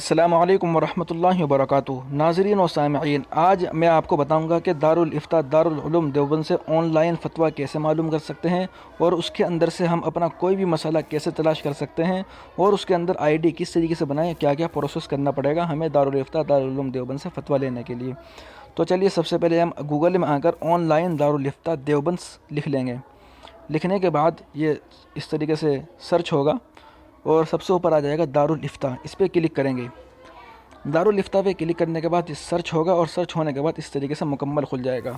السلام علیکم ورحمۃ اللہ وبرکاتہ ناظرین و سامعین، آج میں آپ کو بتاؤں گا کہ دارالفتہ دارالعلوم دیوبند سے آن لائن فتویٰ کیسے معلوم کر سکتے ہیں، اور اس کے اندر سے ہم اپنا کوئی بھی مسئلہ کیسے تلاش کر سکتے ہیں، اور اس کے اندر آئی ڈی کس طریقے سے بنائیں، کیا کیا پروسیس کرنا پڑے گا ہمیں دارالفتہ دارالعلوم دیوبند سے فتویٰ لینے کے لیے۔ تو چلیے سب سے پہلے ہم گوگل میں آ کر آن لائن دارالفتہ دیوبند لکھ لیں گے۔ لکھنے کے بعد یہ اس طریقے سے سرچ ہوگا اور سب سے اوپر آ جائے گا دارالفتہ، اس پہ کلک کریں گے۔ دارالفتہ پہ کلک کرنے کے بعد یہ سرچ ہوگا، اور سرچ ہونے کے بعد اس طریقے سے مکمل کھل جائے گا۔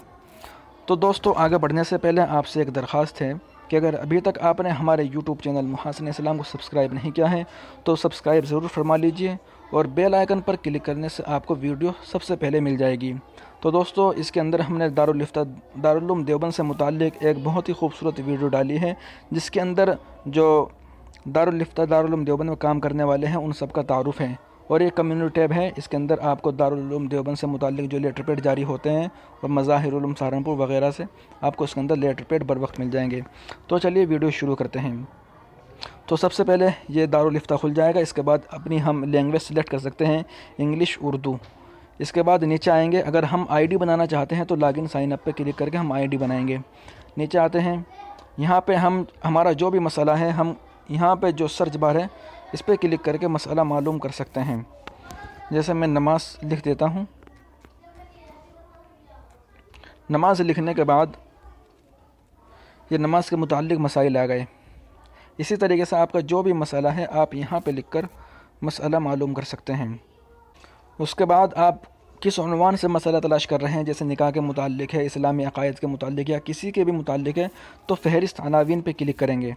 تو دوستو، آگے بڑھنے سے پہلے آپ سے ایک درخواست ہے کہ اگر ابھی تک آپ نے ہمارے یوٹیوب چینل محاسن اسلام کو سبسکرائب نہیں کیا ہے تو سبسکرائب ضرور فرما لیجئے، اور بیل آئیکن پر کلک کرنے سے آپ کو ویڈیو سب سے پہلے مل جائے گی۔ تو دوستو، اس کے اندر ہم نے دارالفتہ دارالعلوم دیوبند سے متعلق ایک بہت ہی خوبصورت ویڈیو ڈالی ہے، جس کے اندر جو دارالفتہ دارالعلوم دیوبند میں کام کرنے والے ہیں ان سب کا تعارف ہے، اور یہ کمیونٹی ٹیب ہے۔ اس کے اندر آپ کو دارالعلوم دیوبند سے متعلق جو لیٹر پیڈ جاری ہوتے ہیں اور مظاہر علوم سہارنپور وغیرہ سے آپ کو اس کے اندر لیٹر پیڈ بر وقت مل جائیں گے۔ تو چلیے ویڈیو شروع کرتے ہیں۔ تو سب سے پہلے یہ دارالفتہ کھل جائے گا، اس کے بعد اپنی ہم لینگویج سلیکٹ کر سکتے ہیں، انگلش، اردو۔ اس کے بعد نیچے آئیں گے، اگر ہم آئی ڈی بنانا چاہتے ہیں تو لاگ ان سائن اپ پہ کلک کر کے ہم آئی ڈی بنائیں گے۔ نیچے آتے ہیں، یہاں پہ ہمارا جو بھی مسئلہ ہے، ہم یہاں پہ جو سرچ بار ہے اس پہ کلک کر کے مسئلہ معلوم کر سکتے ہیں۔ جیسے میں نماز لکھ دیتا ہوں۔ نماز لکھنے کے بعد یہ نماز کے متعلق مسائل آ گئے۔ اسی طریقے سے آپ کا جو بھی مسئلہ ہے آپ یہاں پہ لکھ کر مسئلہ معلوم کر سکتے ہیں۔ اس کے بعد آپ کس عنوان سے مسئلہ تلاش کر رہے ہیں، جیسے نکاح کے متعلق ہے، اسلامی عقائد کے متعلق یا کسی کے بھی متعلق ہے، تو فہرست عناوین پہ کلک کریں گے۔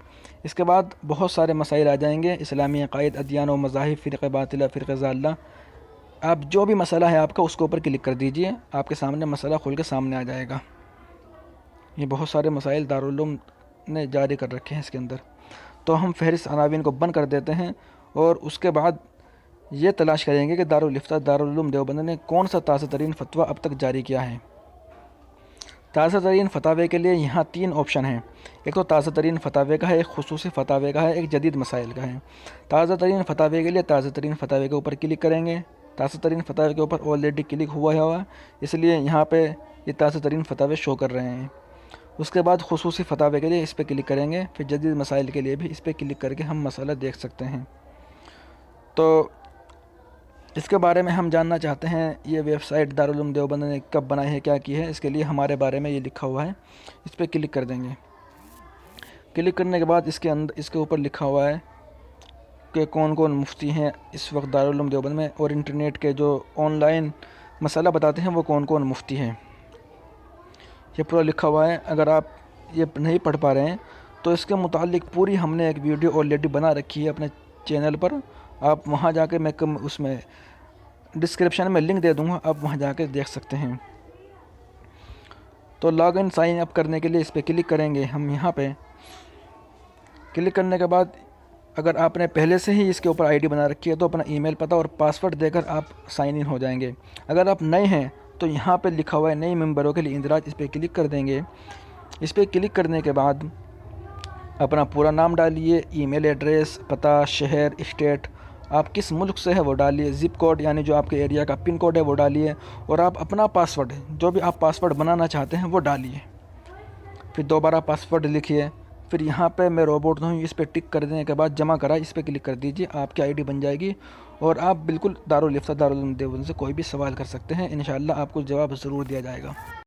اس کے بعد بہت سارے مسائل آ جائیں گے، اسلامی عقائد، ادیان و مذاہب، فرقہ باطلہ، فرقہ ضالہ۔ آپ جو بھی مسئلہ ہے آپ کا اس کے اوپر کلک کر دیجئے، آپ کے سامنے مسئلہ کھل کے سامنے آ جائے گا۔ یہ بہت سارے مسائل دارالعلوم نے جاری کر رکھے ہیں اس کے اندر۔ تو ہم فہرست عناوین کو بند کر دیتے ہیں، اور اس کے بعد یہ تلاش کریں گے کہ دارالفتہ دارالعلوم دیوبند نے کون سا تازہ ترین فتویٰ اب تک جاری کیا ہے۔ تازہ ترین فتاوے کے لیے یہاں 3 آپشن ہیں، ایک تو تازہ ترین فتاوے کا ہے، ایک خصوصی فتاوے کا ہے، ایک جدید مسائل کا ہے۔ تازہ ترین فتاوے کے لیے تازہ ترین فتاوے کے اوپر کلک کریں گے۔ تازہ ترین فتاوے کے اوپر آلریڈی کلک ہوا ہے، اس لیے یہاں پہ یہ تازہ ترین فتاوے شو کر رہے ہیں۔ اس کے بعد خصوصی فتاوے کے لیے اس پہ کلک کریں گے، پھر جدید مسائل کے لیے بھی اس پہ کلک کر کے ہم مسئلہ دیکھ سکتے ہیں۔ تو اس کے بارے میں ہم جاننا چاہتے ہیں، یہ ویب سائٹ دارالعلوم دیوبند نے کب بنائی ہے، کیا کی ہے، اس کے لیے ہمارے بارے میں یہ لکھا ہوا ہے، اس پہ کلک کر دیں گے۔ کلک کرنے کے بعد اس کے اوپر لکھا ہوا ہے کہ کون کون مفتی ہیں اس وقت دارالعلوم دیوبند میں، اور انٹرنیٹ کے جو آن لائن مسئلہ بتاتے ہیں وہ کون کون مفتی ہیں، یہ پورا لکھا ہوا ہے۔ اگر آپ یہ نہیں پڑھ پا رہے ہیں تو اس کے متعلق پوری ہم نے ایک ویڈیو آلریڈی بنا رکھی ہے اپنے چینل پر، آپ وہاں جا کے میں اس میں ڈسکرپشن میں لنک دے دوں گا، آپ وہاں جا کے دیکھ سکتے ہیں۔ تو لاگ ان سائن اپ کرنے کے لیے اس پہ کلک کریں گے ہم۔ یہاں پہ کلک کرنے کے بعد اگر آپ نے پہلے سے ہی اس کے اوپر آئی ڈی بنا رکھی ہے تو اپنا ای میل پتہ اور پاسورڈ دے کر آپ سائن ان ہو جائیں گے۔ اگر آپ نئے ہیں تو یہاں پہ لکھا ہوا ہے نئے ممبروں کے لیے اندراج، اس پہ کلک کر دیں گے۔ اس پہ کلک کرنے کے بعد اپنا پورا نام ڈالیے، ای میل ایڈریس، پتہ، شہر، اسٹیٹ، آپ کس ملک سے ہے وہ ڈالیے، زپ کوڈ یعنی جو آپ کے ایریا کا پن کوڈ ہے وہ ڈالیے، اور آپ اپنا پاسورڈ جو بھی آپ پاسورڈ بنانا چاہتے ہیں وہ ڈالیے۔ پھر دوبارہ پاسورڈ لکھیے، پھر یہاں پہ میں روبوٹ ہوں اس پہ ٹک کر دینے کے بعد جمع کرا اس پہ کلک کر دیجیے، آپ کی آئی ڈی بن جائے گی، اور آپ بالکل دارالفتہ دارالعلوم دیوبند سے کوئی بھی سوال کر سکتے ہیں، انشاءاللہ آپ کو جواب ضرور دیا جائے گا۔